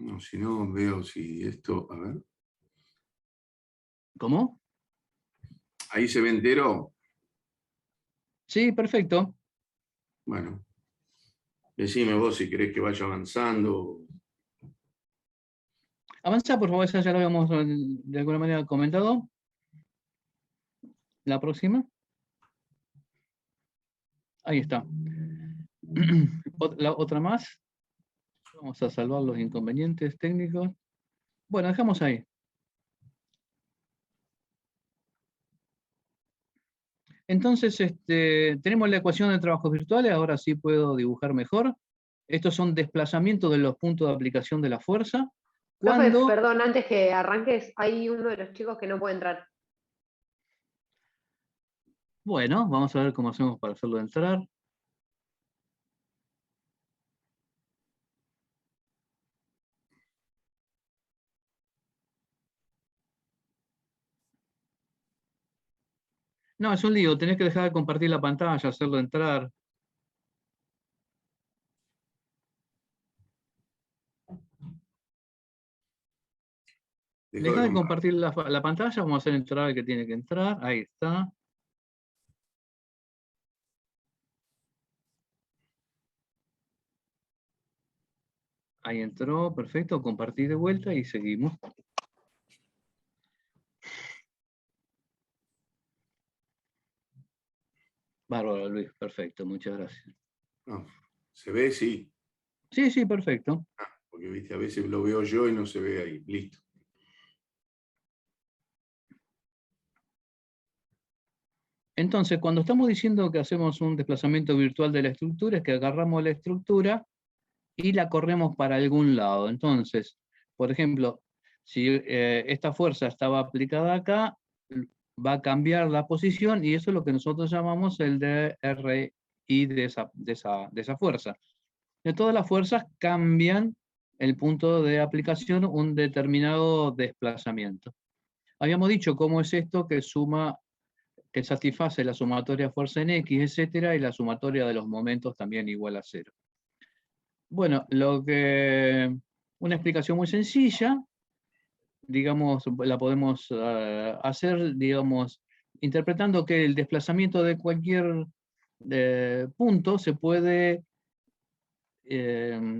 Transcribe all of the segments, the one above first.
No, si no veo si esto, a ver. ¿Cómo? Ahí se ve entero. Sí, perfecto. Bueno, decime vos si querés que vaya avanzando. Avanza, por favor, esa ya lo habíamos de alguna manera comentado. La próxima. Ahí está. Otra más. Vamos a salvar los inconvenientes técnicos. Bueno, dejamos ahí. Entonces, tenemos la ecuación de trabajos virtuales, ahora sí puedo dibujar mejor. Estos son desplazamientos de los puntos de aplicación de la fuerza. Profe, Cuando, perdón, antes que arranques, hay uno de los chicos que no puede entrar. bueno, vamos a ver cómo hacemos para hacerlo entrar. No, es un lío, tenés que dejar de compartir la pantalla, hacerlo entrar. Deja de compartir la pantalla, vamos a hacer entrar al que tiene que entrar. Ahí está. Ahí entró, perfecto. Compartí de vuelta y seguimos. Bárbaro, Luis, perfecto, muchas gracias. No, ¿se ve? Sí. Sí, sí, perfecto. Porque viste, a veces lo veo yo y no se ve ahí. Listo. Entonces, cuando estamos diciendo que hacemos un desplazamiento virtual de la estructura, es que agarramos la estructura y la corremos para algún lado. Entonces, por ejemplo, si esta fuerza estaba aplicada acá, va a cambiar la posición y eso es lo que nosotros llamamos el DRI de esa fuerza. De todas las fuerzas cambian el punto de aplicación un determinado desplazamiento. Habíamos dicho cómo es esto que satisface la sumatoria fuerza en X, etcétera, y la sumatoria de los momentos también igual a 0. Bueno, una explicación muy sencilla, digamos, la podemos hacer, digamos, interpretando que el desplazamiento de cualquier punto se puede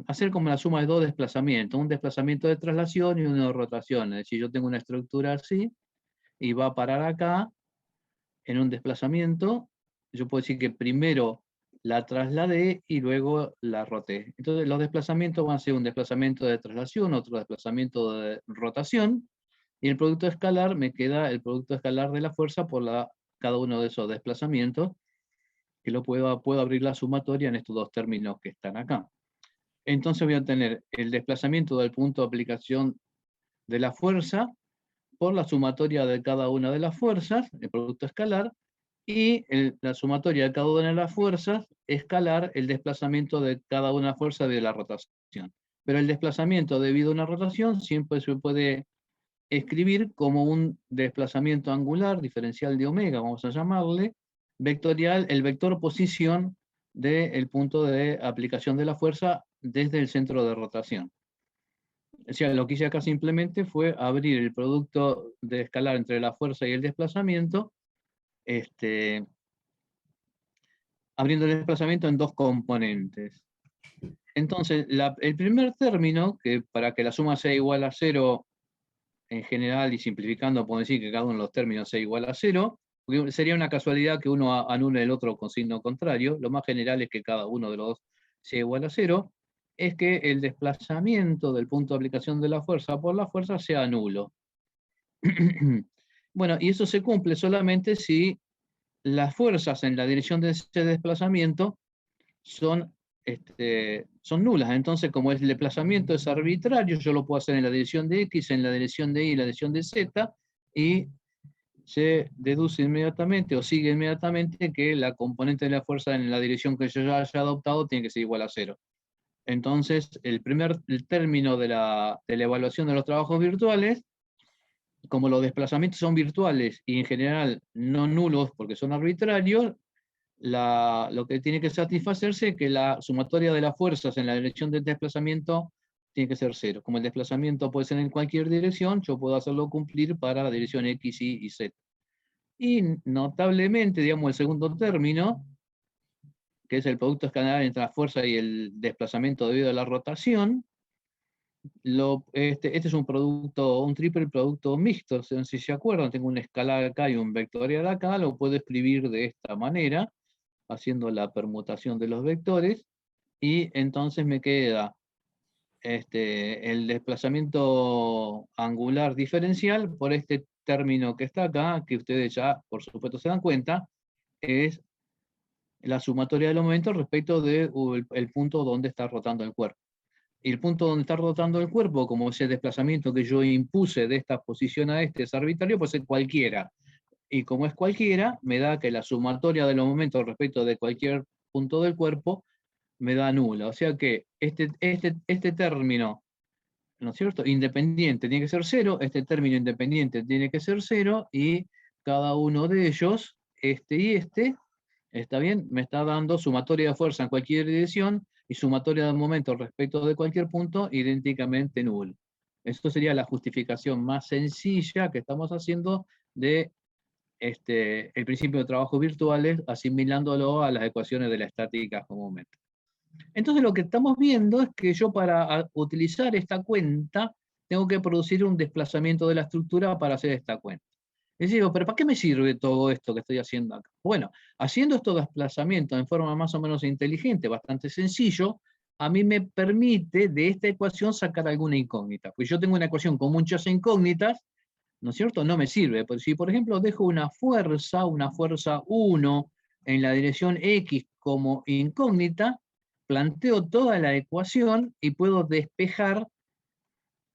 hacer como la suma de dos desplazamientos, un desplazamiento de traslación y uno de rotación. Es decir, yo tengo una estructura así y va a parar acá en un desplazamiento, yo puedo decir que primero la trasladé y luego la roté. Entonces los desplazamientos van a ser un desplazamiento de traslación, otro desplazamiento de rotación, y el producto escalar me queda el producto escalar de la fuerza por cada uno de esos desplazamientos, que puedo abrir la sumatoria en estos dos términos que están acá. Entonces voy a tener el desplazamiento del punto de aplicación de la fuerza por la sumatoria de cada una de las fuerzas, el producto escalar, y la sumatoria de cada una de las fuerzas escalar el desplazamiento de cada una fuerza de la rotación. Pero el desplazamiento debido a una rotación siempre se puede escribir como un desplazamiento angular, diferencial de omega, vamos a llamarle, vectorial, el vector posición del punto de aplicación de la fuerza desde el centro de rotación. O sea, lo que hice acá simplemente fue abrir el producto de escalar entre la fuerza y el desplazamiento, abriendo el desplazamiento en dos componentes. Entonces, el primer término, que para que la suma sea igual a 0, en general, y simplificando, podemos decir que cada uno de los términos sea igual a 0, porque sería una casualidad que uno anule el otro con signo contrario, lo más general es que cada uno de los dos sea igual a 0, es que el desplazamiento del punto de aplicación de la fuerza por la fuerza sea nulo. Bueno, y eso se cumple solamente si las fuerzas en la dirección de ese desplazamiento son nulas. Entonces, como el desplazamiento es arbitrario, yo lo puedo hacer en la dirección de X, en la dirección de Y, en la dirección de Z, y se deduce inmediatamente o sigue inmediatamente que la componente de la fuerza en la dirección que yo ya haya adoptado tiene que ser igual a 0. Entonces, el término de la evaluación de los trabajos virtuales, como los desplazamientos son virtuales y en general no nulos porque son arbitrarios, lo que tiene que satisfacerse es que la sumatoria de las fuerzas en la dirección del desplazamiento tiene que ser 0. Como el desplazamiento puede ser en cualquier dirección, yo puedo hacerlo cumplir para la dirección X, Y y Z. Y notablemente, digamos, el segundo término, que es el producto escalar entre la fuerza y el desplazamiento debido a la rotación, este es un producto, un triple producto mixto. Si se acuerdan, tengo un escalar acá y un vectorial acá, lo puedo escribir de esta manera, haciendo la permutación de los vectores, y entonces me queda el desplazamiento angular diferencial por este término que está acá, que ustedes ya, por supuesto, se dan cuenta, es la sumatoria de los momentos respecto del el punto donde está rotando el cuerpo. Y el punto donde está rotando el cuerpo, como ese desplazamiento que yo impuse de esta posición a es arbitrario, puede ser cualquiera. Y como es cualquiera, me da que la sumatoria de los momentos respecto de cualquier punto del cuerpo me da nula. O sea que este término, ¿no es cierto?, independiente tiene que ser 0, este término independiente tiene que ser 0, y cada uno de ellos, este y este, ¿está bien? Me está dando sumatoria de fuerza en cualquier dirección y sumatoria de momento respecto de cualquier punto idénticamente nulo. Esto sería la justificación más sencilla que estamos haciendo de el principio de trabajos virtuales, asimilándolo a las ecuaciones de la estática comúnmente. Entonces lo que estamos viendo es que yo para utilizar esta cuenta tengo que producir un desplazamiento de la estructura para hacer esta cuenta. Y digo, pero ¿para qué me sirve todo esto que estoy haciendo acá? Bueno, haciendo estos desplazamientos en forma más o menos inteligente, bastante sencillo, a mí me permite de esta ecuación sacar alguna incógnita. Pues yo tengo una ecuación con muchas incógnitas, ¿no es cierto? No me sirve. Pues si, por ejemplo, dejo una fuerza 1 en la dirección X como incógnita, planteo toda la ecuación y puedo despejar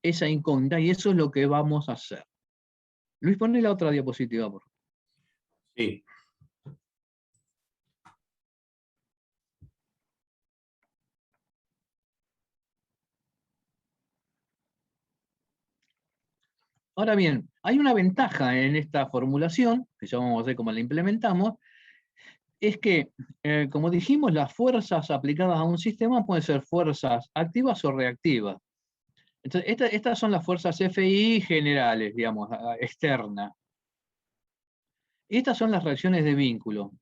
esa incógnita, y eso es lo que vamos a hacer. Luis, ponle la otra diapositiva, por favor. Sí. Ahora bien, hay una ventaja en esta formulación, que ya vamos a ver cómo la implementamos, es que, como dijimos, las fuerzas aplicadas a un sistema pueden ser fuerzas activas o reactivas. Entonces, estas son las fuerzas FI generales, digamos, externas. Y estas son las reacciones de vínculo.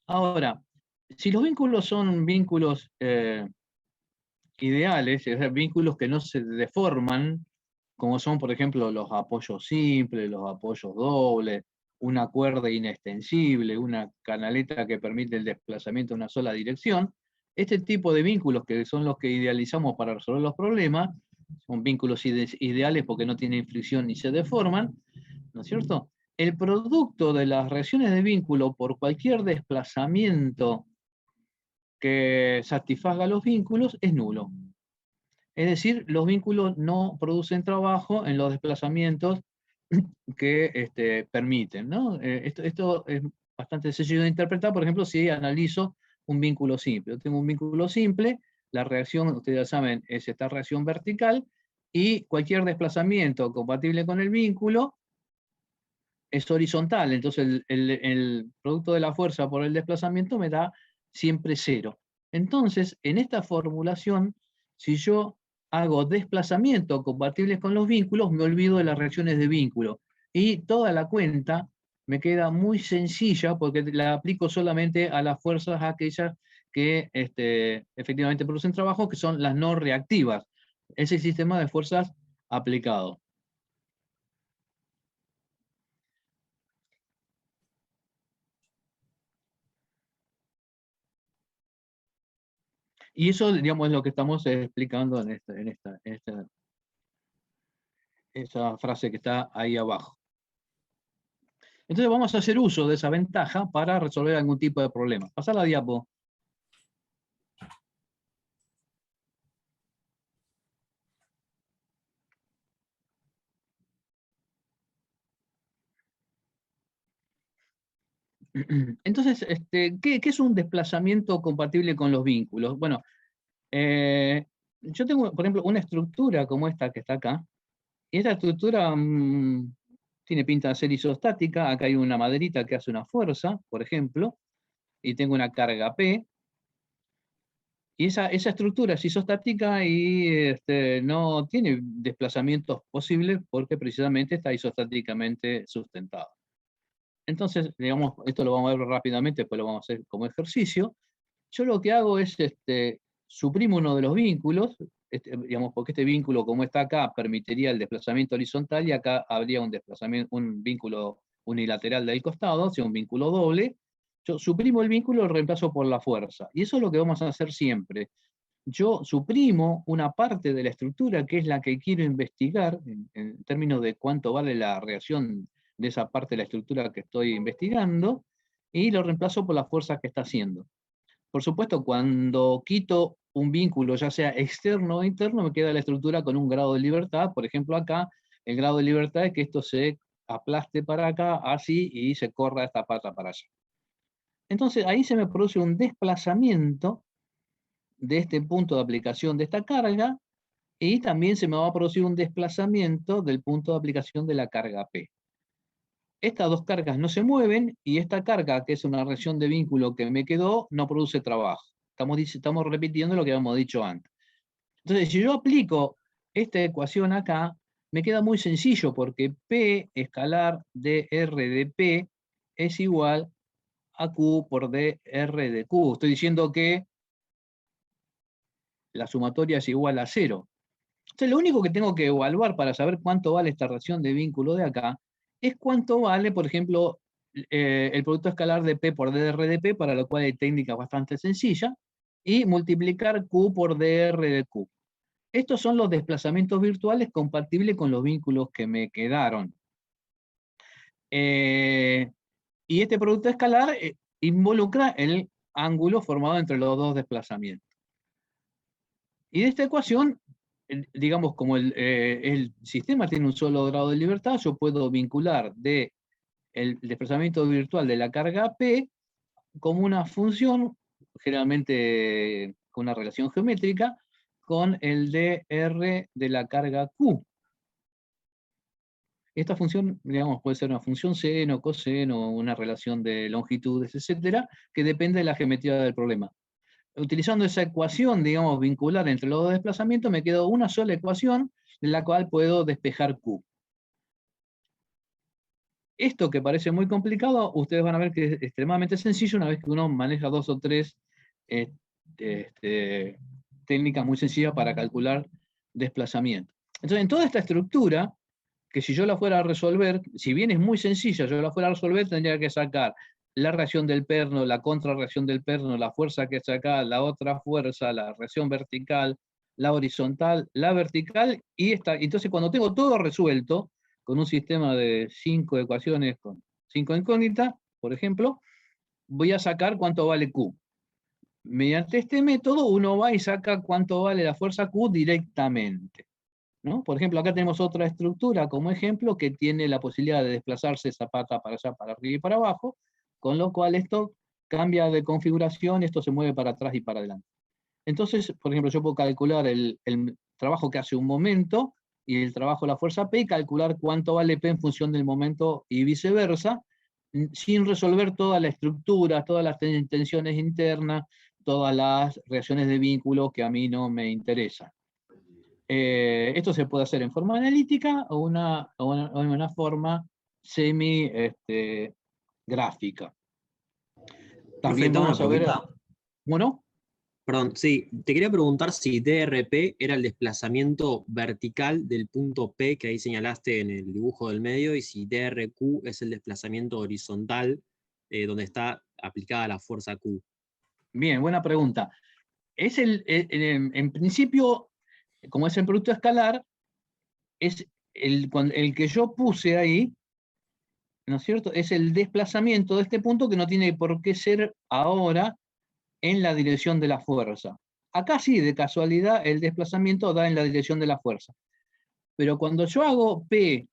Ahora, si los vínculos son vínculos ideales, es decir, vínculos que no se deforman, como son, por ejemplo, los apoyos simples, los apoyos dobles, una cuerda inextensible, una canaleta que permite el desplazamiento en una sola dirección. Este tipo de vínculos, que son los que idealizamos para resolver los problemas, son vínculos ideales porque no tienen fricción ni se deforman, ¿no es cierto? El producto de las reacciones de vínculo por cualquier desplazamiento que satisfaga los vínculos es nulo. Es decir, los vínculos no producen trabajo en los desplazamientos que permiten, ¿no? Esto es bastante sencillo de interpretar, por ejemplo, si analizo un vínculo simple. Yo tengo un vínculo simple, la reacción, ustedes ya saben, es esta reacción vertical, y cualquier desplazamiento compatible con el vínculo es horizontal, entonces el producto de la fuerza por el desplazamiento me da siempre 0. Entonces, en esta formulación, si yo hago desplazamientos compatibles con los vínculos, me olvido de las reacciones de vínculo. Y toda la cuenta me queda muy sencilla porque la aplico solamente a las fuerzas aquellas que efectivamente producen trabajo, que son las no reactivas. Es el sistema de fuerzas aplicado. Y eso, digamos, es lo que estamos explicando en esa frase que está ahí abajo. Entonces vamos a hacer uso de esa ventaja para resolver algún tipo de problema. Pasar la diapo. Entonces, ¿qué es un desplazamiento compatible con los vínculos? Bueno, yo tengo, por ejemplo, una estructura como esta que está acá, y esta estructura tiene pinta de ser isostática. Acá hay una maderita que hace una fuerza, por ejemplo, y tengo una carga P. Y esa estructura es isostática y no tiene desplazamientos posibles porque precisamente está isostáticamente sustentada. Entonces, digamos, esto lo vamos a ver rápidamente, después lo vamos a hacer como ejercicio. Yo lo que hago es, suprimo uno de los vínculos, digamos, porque este vínculo, como está acá, permitiría el desplazamiento horizontal y acá habría un desplazamiento, un vínculo unilateral del costado, o sea, un vínculo doble. Yo suprimo el vínculo y lo reemplazo por la fuerza. Y eso es lo que vamos a hacer siempre. Yo suprimo una parte de la estructura que es la que quiero investigar, en términos de cuánto vale la reacción de esa parte de la estructura que estoy investigando, y lo reemplazo por la fuerza que está haciendo. Por supuesto, cuando quito un vínculo, ya sea externo o interno, me queda la estructura con un grado de libertad. Por ejemplo, acá, el grado de libertad es que esto se aplaste para acá, así, y se corra esta pata para allá. Entonces, ahí se me produce un desplazamiento de este punto de aplicación de esta carga, y también se me va a producir un desplazamiento del punto de aplicación de la carga P. Estas dos cargas no se mueven, y esta carga, que es una reacción de vínculo que me quedó, no produce trabajo. Estamos repitiendo lo que habíamos dicho antes. Entonces, si yo aplico esta ecuación acá, me queda muy sencillo, porque P escalar dr de P es igual a Q por dr de Q. Estoy diciendo que la sumatoria es igual a 0. Entonces, lo único que tengo que evaluar para saber cuánto vale esta reacción de vínculo de acá es cuánto vale, por ejemplo, el producto escalar de P por dr de P, para lo cual hay técnica bastante sencilla, y multiplicar Q por dr de Q. Estos son los desplazamientos virtuales compatibles con los vínculos que me quedaron. Y este producto escalar involucra el ángulo formado entre los dos desplazamientos. Y de esta ecuación, digamos, como el sistema tiene un solo grado de libertad, yo puedo vincular el desplazamiento virtual de la carga P como una función, generalmente con una relación geométrica, con el dr de la carga Q. Esta función, digamos, puede ser una función seno, coseno, una relación de longitudes, etcétera, que depende de la geometría del problema. Utilizando esa ecuación, digamos, vincular entre los dos desplazamientos, me quedó una sola ecuación en la cual puedo despejar Q. Esto, que parece muy complicado, ustedes van a ver que es extremadamente sencillo una vez que uno maneja 2 o 3 técnicas muy sencillas para calcular desplazamiento. Entonces, en toda esta estructura, que si yo la fuera a resolver, si bien es muy sencilla, yo la fuera a resolver, tendría que sacar la reacción del perno, la contrarreacción del perno, la fuerza que saca, la otra fuerza, la reacción vertical, la horizontal, la vertical, y esta. Entonces, cuando tengo todo resuelto, con un sistema de 5 ecuaciones con 5 incógnitas, por ejemplo, voy a sacar cuánto vale Q. Mediante este método, uno va y saca cuánto vale la fuerza Q directamente, ¿no? Por ejemplo, acá tenemos otra estructura como ejemplo que tiene la posibilidad de desplazarse esa pata para allá, para arriba y para abajo, con lo cual esto cambia de configuración, esto se mueve para atrás y para adelante. Entonces, por ejemplo, yo puedo calcular el trabajo que hace un momento y el trabajo de la fuerza P, y calcular cuánto vale P en función del momento y viceversa, sin resolver toda la estructura, todas las tensiones internas, todas las reacciones de vínculo que a mí no me interesan. Esto se puede hacer en forma analítica o en una forma semi-gráfica. También Profe, vamos a ver... Bueno. Perdón, sí, te quería preguntar si DRP era el desplazamiento vertical del punto P que ahí señalaste en el dibujo del medio, y si DRQ es el desplazamiento horizontal donde está aplicada la fuerza Q. Bien, buena pregunta. Es en principio, como es el producto escalar, es el que yo puse ahí, ¿no es cierto? Es el desplazamiento de este punto, que no tiene por qué ser ahora en la dirección de la fuerza. Acá sí, de casualidad, el desplazamiento da en la dirección de la fuerza. Pero cuando yo hago P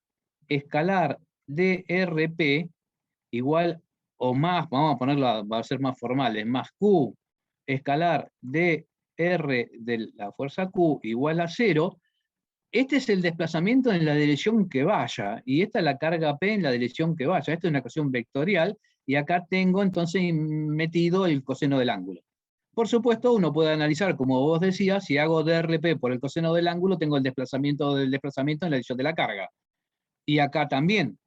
escalar DRP igual o más, vamos a ponerlo, va a ser más formal, es más Q escalar dr de la fuerza Q igual a 0, este es el desplazamiento en la dirección que vaya, y esta es la carga P en la dirección que vaya. Esta es una ecuación vectorial, y acá tengo entonces metido el coseno del ángulo. Por supuesto, uno puede analizar, como vos decías, si hago DRP por el coseno del ángulo, tengo el desplazamiento del desplazamiento en la dirección de la carga. Y acá también.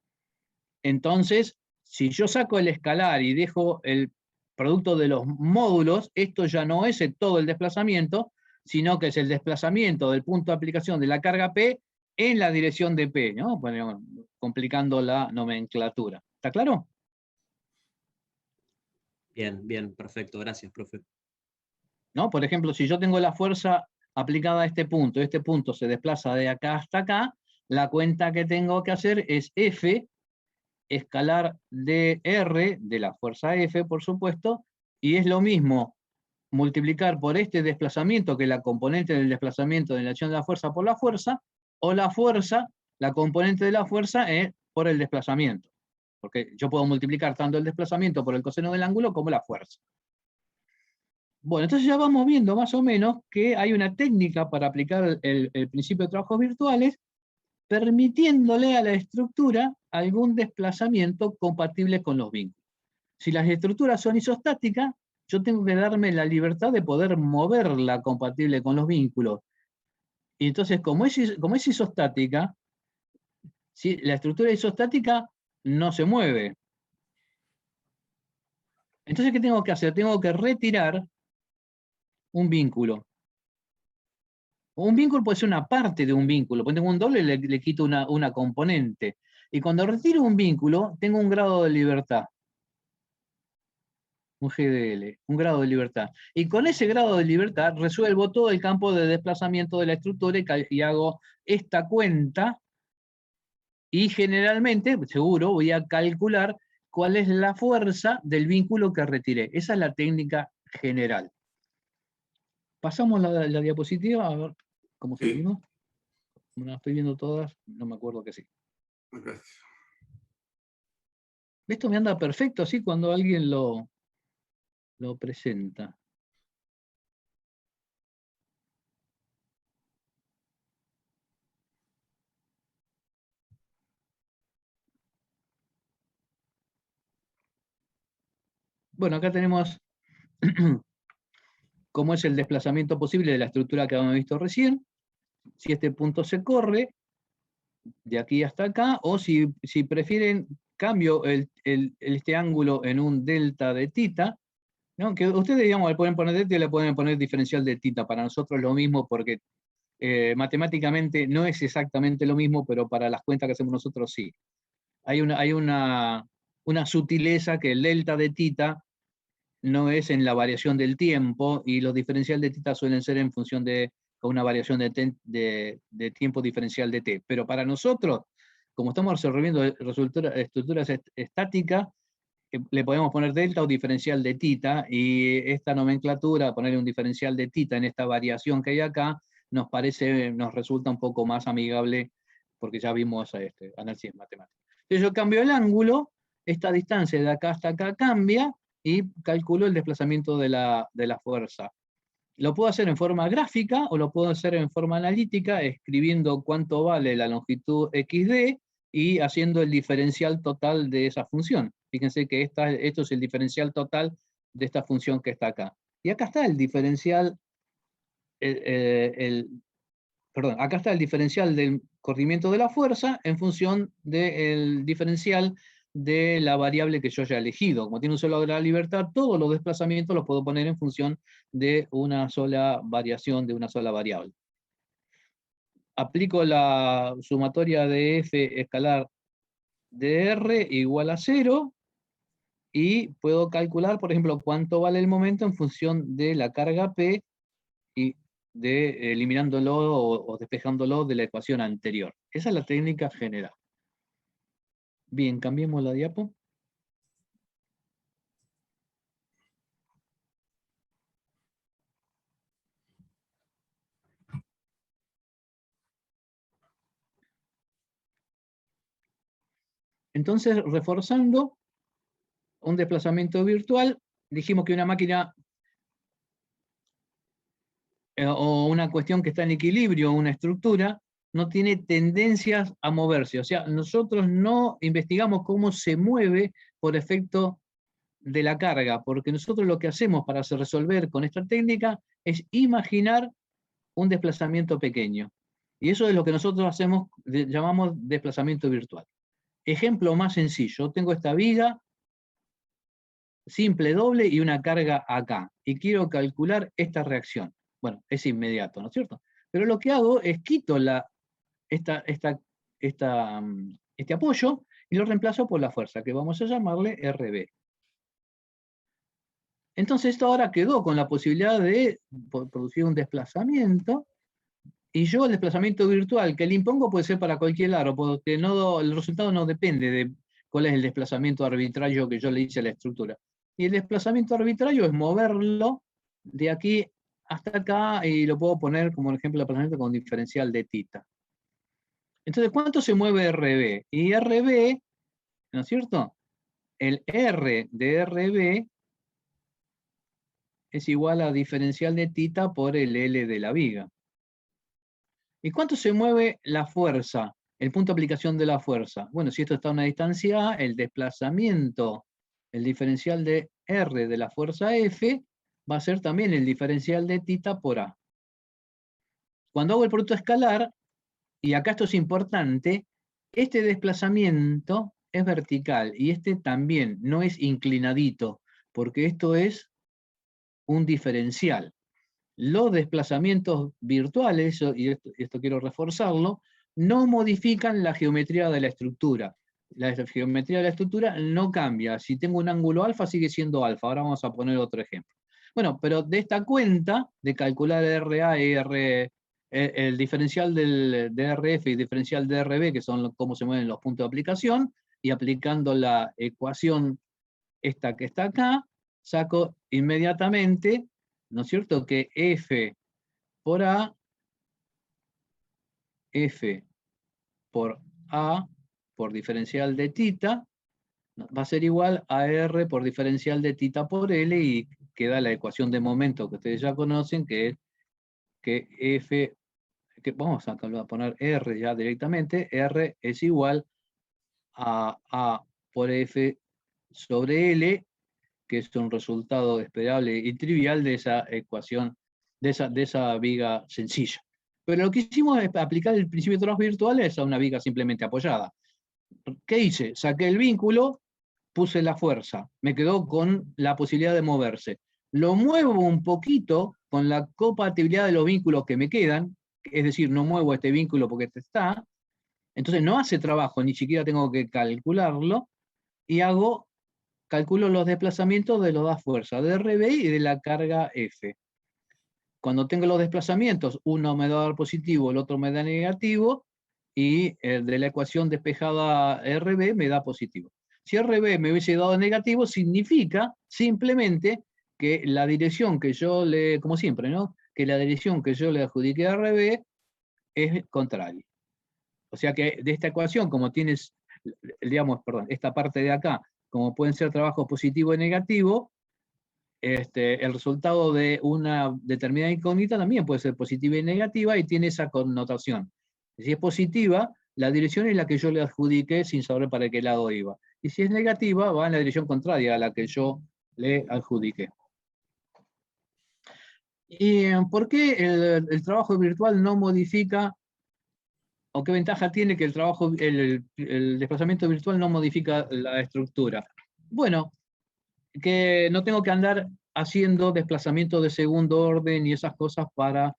Entonces, si yo saco el escalar y dejo el producto de los módulos, esto ya no es todo el desplazamiento, sino que es el desplazamiento del punto de aplicación de la carga P en la dirección de P, ¿no? Bueno, complicando la nomenclatura. ¿Está claro? Bien, bien, perfecto. Gracias, profe. ¿No? Por ejemplo, si yo tengo la fuerza aplicada a este punto se desplaza de acá hasta acá, la cuenta que tengo que hacer es F escalar dr de la fuerza F, por supuesto, y es lo mismo multiplicar por este desplazamiento, que es la componente del desplazamiento de la acción de la fuerza por la fuerza, o la fuerza, la componente de la fuerza por el desplazamiento. Porque yo puedo multiplicar tanto el desplazamiento por el coseno del ángulo como la fuerza. Bueno, entonces ya vamos viendo más o menos que hay una técnica para aplicar el principio de trabajos virtuales, permitiéndole a la estructura algún desplazamiento compatible con los vínculos. Si las estructuras son isostáticas, yo tengo que darme la libertad de poder moverla compatible con los vínculos. Y entonces, como es isostática, si la estructura isostática no se mueve. Entonces, ¿qué tengo que hacer? Tengo que retirar un vínculo. Un vínculo puede ser una parte de un vínculo. Cuando tengo un doble, le quito una componente. Y cuando retiro un vínculo, tengo un grado de libertad. Un GDL, un grado de libertad. Y con ese grado de libertad resuelvo todo el campo de desplazamiento de la estructura y hago esta cuenta. Y generalmente, seguro, voy a calcular cuál es la fuerza del vínculo que retiré. Esa es la técnica general. Pasamos la diapositiva, a ver cómo Sí. seguimos. Como las estoy viendo todas, no me acuerdo que sí. Gracias. Esto me anda perfecto así cuando alguien lo presenta. Bueno, acá tenemos cómo es el desplazamiento posible de la estructura que habíamos visto recién. Si este punto se corre de aquí hasta acá, o si prefieren, cambio este ángulo en un delta de tita, ¿no? Que ustedes, digamos, le pueden poner delta y le pueden poner diferencial de tita. Para nosotros es lo mismo porque matemáticamente no es exactamente lo mismo, pero para las cuentas que hacemos nosotros sí. Hay una sutileza que el delta de tita no es en la variación del tiempo, y los diferenciales de tita suelen ser en función de una variación de tiempo diferencial de t. Pero para nosotros, como estamos resolviendo estructuras estáticas, le podemos poner delta o diferencial de tita, y esta nomenclatura, ponerle un diferencial de tita en esta variación que hay acá, nos resulta un poco más amigable, porque ya vimos análisis matemático. Entonces yo cambio el ángulo, esta distancia de acá hasta acá cambia, y calculo el desplazamiento de la fuerza. Lo puedo hacer en forma gráfica, o lo puedo hacer en forma analítica, escribiendo cuánto vale la longitud XD, y haciendo el diferencial total de esa función. Fíjense que esto es el diferencial total de esta función que está acá. Y acá está el diferencial, perdón, acá está el diferencial del corrimiento de la fuerza en función del diferencial de la variable que yo haya elegido. Como tiene un solo grado de libertad, todos los desplazamientos los puedo poner en función de una sola variación, de una sola variable. Aplico la sumatoria de f escalar de r igual a 0, y puedo calcular, por ejemplo, cuánto vale el momento en función de la carga P, y eliminándolo o despejándolo de la ecuación anterior. Esa es la técnica general. Bien, cambiemos la diapo. Entonces, reforzando un desplazamiento virtual, dijimos que una máquina o una cuestión que está en equilibrio, una estructura, no tiene tendencias a moverse. O sea, nosotros no investigamos cómo se mueve por efecto de la carga, porque nosotros lo que hacemos para resolver con esta técnica es imaginar un desplazamiento pequeño. Y eso es lo que nosotros hacemos, llamamos desplazamiento virtual. Ejemplo más sencillo, tengo esta viga simple doble y una carga acá, y quiero calcular esta reacción. Bueno, es inmediato, ¿no es cierto? Pero lo que hago es quito este apoyo y lo reemplazo por la fuerza, que vamos a llamarle RB. Entonces esto ahora quedó con la posibilidad de producir un desplazamiento, y yo el desplazamiento virtual que le impongo puede ser para cualquier lado, porque el resultado no depende de cuál es el desplazamiento arbitrario que yo le hice a la estructura. Y el desplazamiento arbitrario es moverlo de aquí hasta acá, y lo puedo poner como ejemplo de desplazamiento con diferencial de θ. Entonces, ¿cuánto se mueve RB? Y RB, ¿no es cierto? El R de RB es igual a diferencial de θ por el L de la viga. ¿Y cuánto se mueve la fuerza? El punto de aplicación de la fuerza. Bueno, si esto está a una distancia A, el desplazamiento, el diferencial de R de la fuerza F, va a ser también el diferencial de θ por A. Cuando hago el producto escalar, y acá esto es importante, este desplazamiento es vertical y este también, no es inclinadito, porque esto es un diferencial. Los desplazamientos virtuales, y esto quiero reforzarlo, no modifican la geometría de la estructura. La geometría de la estructura no cambia. Si tengo un ángulo alfa, sigue siendo alfa. Ahora vamos a poner otro ejemplo. Bueno, pero de esta cuenta de calcular RA y el diferencial de RF y diferencial de RB, que son cómo se mueven los puntos de aplicación, y aplicando la ecuación esta que está acá, saco inmediatamente, ¿no es cierto?, que F por A, F por A por diferencial de θ, va a ser igual a R por diferencial de θ por L, y queda la ecuación de momento que ustedes ya conocen, que es que F, que vamos a poner R ya directamente, R es igual a A por F sobre L, que es un resultado esperable y trivial de esa ecuación, de esa viga sencilla. Pero lo que hicimos es aplicar el principio de trabajos virtuales a una viga simplemente apoyada. ¿Qué hice? Saqué el vínculo, puse la fuerza, me quedó con la posibilidad de moverse. Lo muevo un poquito con la compatibilidad de los vínculos que me quedan, es decir, no muevo este vínculo porque este está, entonces no hace trabajo, ni siquiera tengo que calcularlo, y calculo los desplazamientos de las dos fuerzas, de RB y de la carga F. Cuando tengo los desplazamientos, uno me da a dar positivo, el otro me da negativo, y el de la ecuación despejada RB me da positivo. Si RB me hubiese dado negativo, significa simplemente que la dirección que yo le, como siempre, ¿no?, que la dirección que yo le adjudiqué a RB es contraria. O sea que de esta ecuación, como tienes, digamos, perdón, esta parte de acá, como pueden ser trabajos positivo y negativo, el resultado de una determinada incógnita también puede ser positiva y negativa, y tiene esa connotación. Si es positiva, la dirección es la que yo le adjudiqué sin saber para qué lado iba. Y si es negativa, va en la dirección contraria a la que yo le adjudiqué. ¿Y por qué el trabajo virtual no modifica, o qué ventaja tiene que el desplazamiento virtual no modifica la estructura? Bueno, que no tengo que andar haciendo desplazamientos de segundo orden y esas cosas para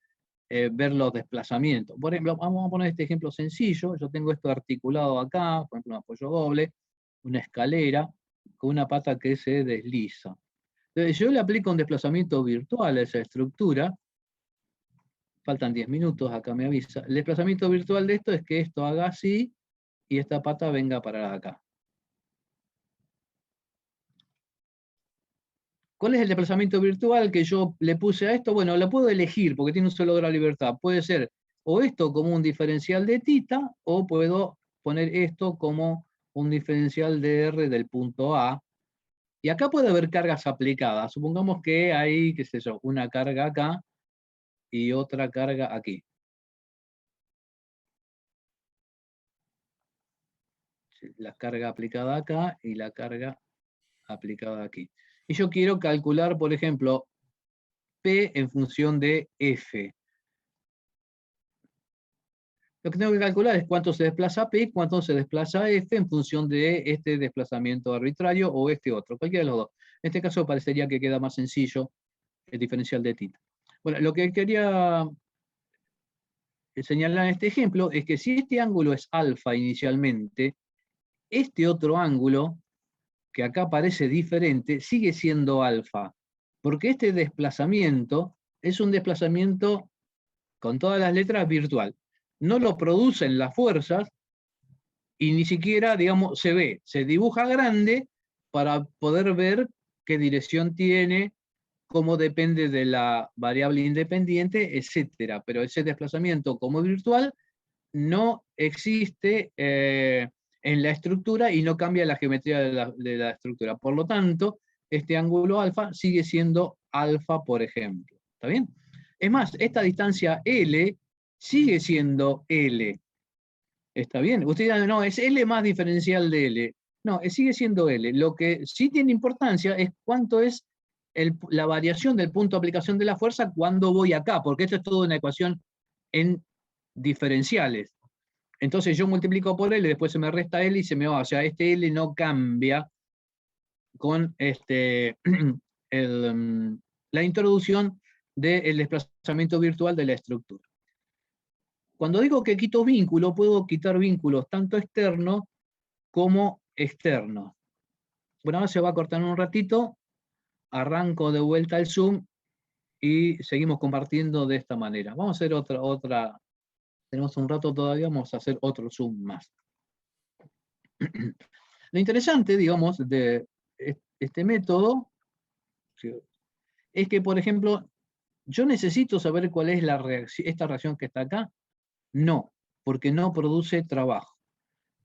ver los desplazamientos. Por ejemplo, vamos a poner este ejemplo sencillo. Yo tengo esto articulado acá, por ejemplo, un apoyo doble, una escalera, con una pata que se desliza. Entonces, yo le aplico un desplazamiento virtual a esa estructura. Faltan 10 minutos, acá me avisa. El desplazamiento virtual de esto es que esto haga así y esta pata venga para acá. ¿Cuál es el desplazamiento virtual que yo le puse a esto? Bueno, lo puedo elegir porque tiene un solo grado de libertad. Puede ser o esto como un diferencial de θ, o puedo poner esto como un diferencial de R del punto A. Y acá puede haber cargas aplicadas. Supongamos que hay, qué sé yo, una carga acá y otra carga aquí. La carga aplicada acá y la carga aplicada aquí. Y yo quiero calcular, por ejemplo, P en función de F. Lo que tengo que calcular es cuánto se desplaza P, cuánto se desplaza F en función de este desplazamiento arbitrario o este otro, cualquiera de los dos. En este caso parecería que queda más sencillo el diferencial de θ. Bueno, lo que quería señalar en este ejemplo es que si este ángulo es alfa inicialmente, este otro ángulo, que acá parece diferente, sigue siendo alfa, porque este desplazamiento es un desplazamiento con todas las letras virtual. No lo producen las fuerzas y ni siquiera, digamos, se ve, se dibuja grande para poder ver qué dirección tiene, cómo depende de la variable independiente, etcétera. Pero ese desplazamiento como virtual no existe en la estructura y no cambia la geometría de la estructura. Por lo tanto, este ángulo alfa sigue siendo alfa, por ejemplo. ¿Está bien? Es más, esta distancia L sigue siendo L. ¿Está bien? Usted dirá, no, es L más diferencial de L. No, sigue siendo L. Lo que sí tiene importancia es cuánto es la variación del punto de aplicación de la fuerza cuando voy acá, porque esto es toda una ecuación en diferenciales. Entonces yo multiplico por L, después se me resta L y se me va. O sea, este L no cambia con la introducción del desplazamiento virtual de la estructura. Cuando digo que quito vínculo, puedo quitar vínculos tanto externos como externos. Bueno, ahora se va a cortar en un ratito, arranco de vuelta el Zoom y seguimos compartiendo de esta manera. Vamos a hacer otra, tenemos un rato todavía, vamos a hacer otro Zoom más. Lo interesante, digamos, de este método es que, por ejemplo, yo necesito saber cuál es esta reacción que está acá. No, porque no produce trabajo.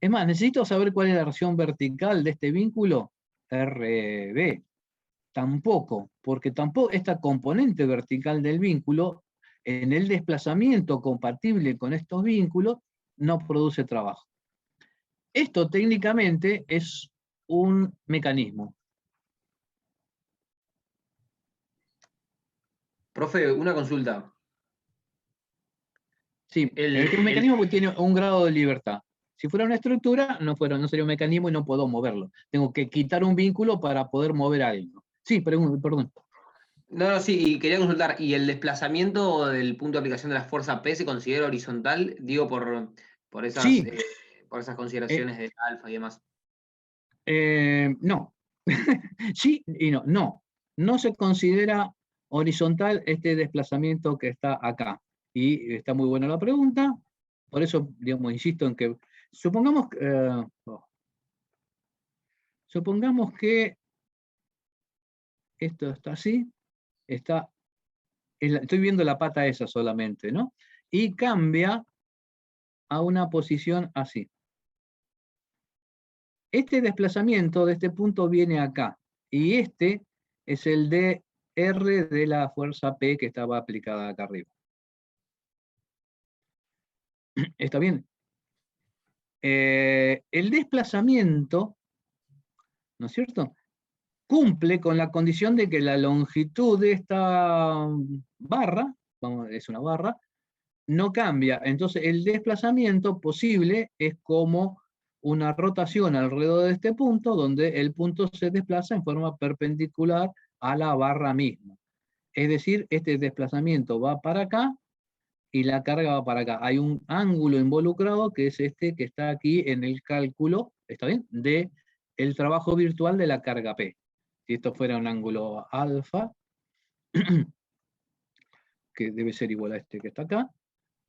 Es más, necesito saber cuál es la reacción vertical de este vínculo, RB. Tampoco, porque tampoco esta componente vertical del vínculo, en el desplazamiento compatible con estos vínculos, no produce trabajo. Esto técnicamente es un mecanismo. Profe, una consulta. Sí, es un mecanismo que tiene un grado de libertad. Si fuera una estructura, no sería un mecanismo y no puedo moverlo. Tengo que quitar un vínculo para poder mover algo. Sí, perdón. No, sí, y quería consultar, ¿y el desplazamiento del punto de aplicación de la fuerza P se considera horizontal? Digo, por esas, Sí. Por esas consideraciones de alfa y demás. No. Sí y no. No. No se considera horizontal este desplazamiento que está acá. Y está muy buena la pregunta. Por eso, digamos, insisto en que supongamos que esto está así, estoy viendo la pata esa solamente, ¿no? Y cambia a una posición así. Este desplazamiento de este punto viene acá, y este es el dr de la fuerza P que estaba aplicada acá arriba. ¿Está bien? El desplazamiento, ¿no es cierto?, cumple con la condición de que la longitud de esta barra, es una barra, no cambia. Entonces el desplazamiento posible es como una rotación alrededor de este punto, donde el punto se desplaza en forma perpendicular a la barra misma. Es decir, este desplazamiento va para acá y la carga va para acá. Hay un ángulo involucrado que es este que está aquí en el cálculo, ¿está bien?, de el trabajo virtual de la carga P. Si esto fuera un ángulo alfa, que debe ser igual a este que está acá,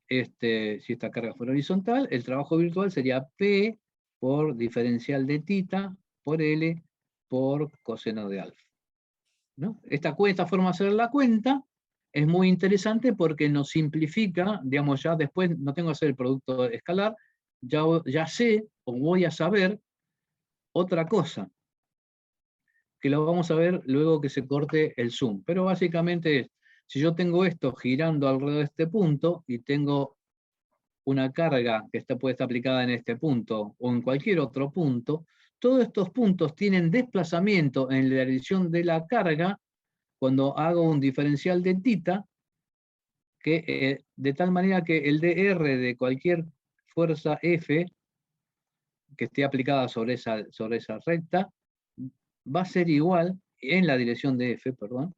si esta carga fuera horizontal, el trabajo virtual sería P por diferencial de θ por L por coseno de alfa, ¿no? Esta forma de hacer la cuenta es muy interesante porque nos simplifica, digamos, ya después no tengo que hacer el producto escalar, ya sé o voy a saber otra cosa, que lo vamos a ver luego que se corte el zoom. Pero básicamente es, si yo tengo esto girando alrededor de este punto y tengo una carga que puede estar aplicada en este punto o en cualquier otro punto, todos estos puntos tienen desplazamiento en la dirección de la carga cuando hago un diferencial de θ, que, de tal manera que el dr de cualquier fuerza F que esté aplicada sobre esa recta va a ser igual, en la dirección de F, perdón,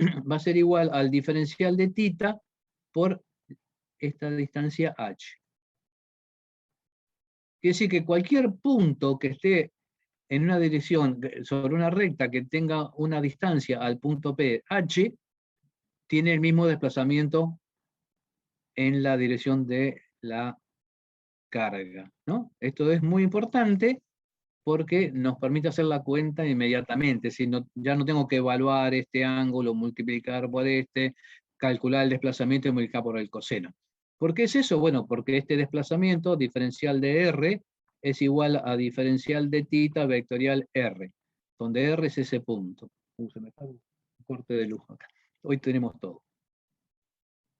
va a ser igual al diferencial de θ por esta distancia h. Quiere decir que cualquier punto que esté en una dirección, sobre una recta que tenga una distancia al punto P, h, tiene el mismo desplazamiento en la dirección de la carga, ¿no? Esto es muy importante porque nos permite hacer la cuenta inmediatamente, si no, ya no tengo que evaluar este ángulo, multiplicar por este, calcular el desplazamiento y multiplicar por el coseno. ¿Por qué es eso? Bueno, porque este desplazamiento diferencial de R es igual a diferencial de θ vectorial R, donde R es ese punto. Se me está un corte de luz acá. Hoy tenemos todo.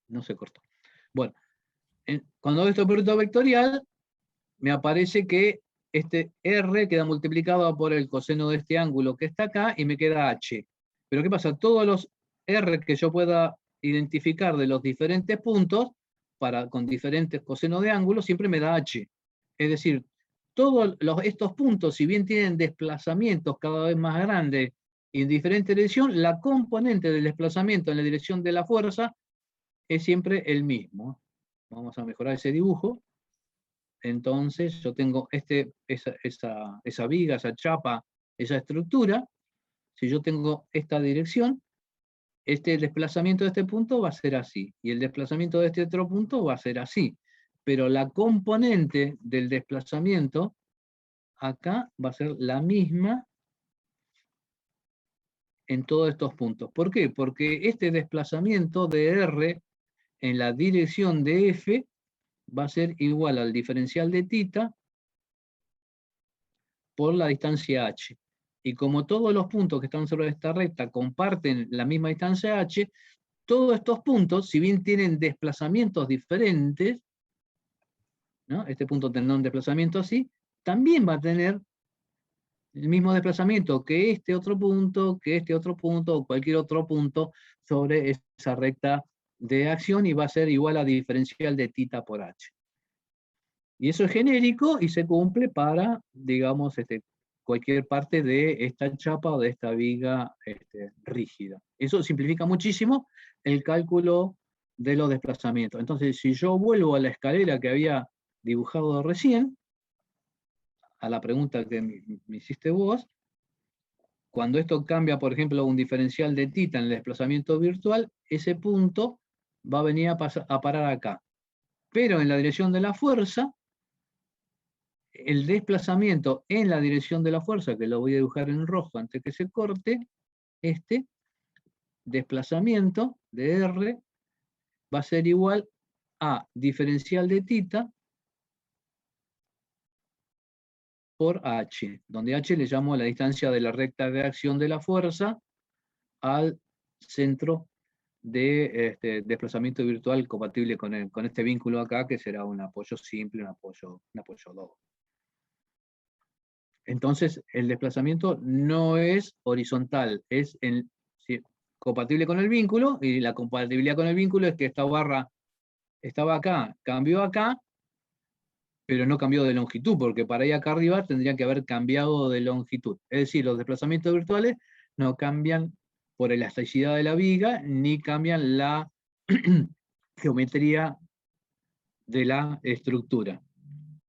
No se cortó. Bueno, cuando hago este producto vectorial, me aparece que este R queda multiplicado por el coseno de este ángulo que está acá y me queda H. Pero ¿qué pasa? Todos los R que yo pueda identificar de los diferentes puntos, con diferentes cosenos de ángulo, siempre me da H. Es decir, todos estos puntos, si bien tienen desplazamientos cada vez más grandes y en diferente dirección, la componente del desplazamiento en la dirección de la fuerza es siempre el mismo. Vamos a mejorar ese dibujo. Entonces yo tengo esa viga, esa chapa, esa estructura. Si yo tengo esta dirección, este desplazamiento de este punto va a ser así, y el desplazamiento de este otro punto va a ser así. Pero la componente del desplazamiento acá va a ser la misma en todos estos puntos. ¿Por qué? Porque este desplazamiento de R en la dirección de F va a ser igual al diferencial de θ por la distancia h. Y como todos los puntos que están sobre esta recta comparten la misma distancia h, todos estos puntos, si bien tienen desplazamientos diferentes, ¿no? Este punto tendrá un desplazamiento así, también va a tener el mismo desplazamiento que este otro punto, o cualquier otro punto sobre esa recta de acción, y va a ser igual a diferencial de θ por h. Y eso es genérico y se cumple para, digamos, cualquier parte de esta chapa o de esta viga rígida. Eso simplifica muchísimo el cálculo de los desplazamientos. Entonces, si yo vuelvo a la escalera que había dibujado recién, a la pregunta que me hiciste vos, cuando esto cambia, por ejemplo, a un diferencial de θ en el desplazamiento virtual, ese punto va a venir a parar acá. Pero en la dirección de la fuerza, el desplazamiento en la dirección de la fuerza, que lo voy a dibujar en rojo antes que se corte, este desplazamiento de R va a ser igual a diferencial de θ por h, donde h le llamo la distancia de la recta de acción de la fuerza al centro de desplazamiento virtual compatible con este vínculo acá, que será un apoyo simple, un apoyo doble. Entonces, el desplazamiento no es horizontal, es compatible con el vínculo, y la compatibilidad con el vínculo es que esta barra estaba acá, cambió acá, pero no cambió de longitud, porque para ir acá arriba tendría que haber cambiado de longitud. Es decir, los desplazamientos virtuales no cambian por elasticidad de la viga, ni cambian la geometría de la estructura.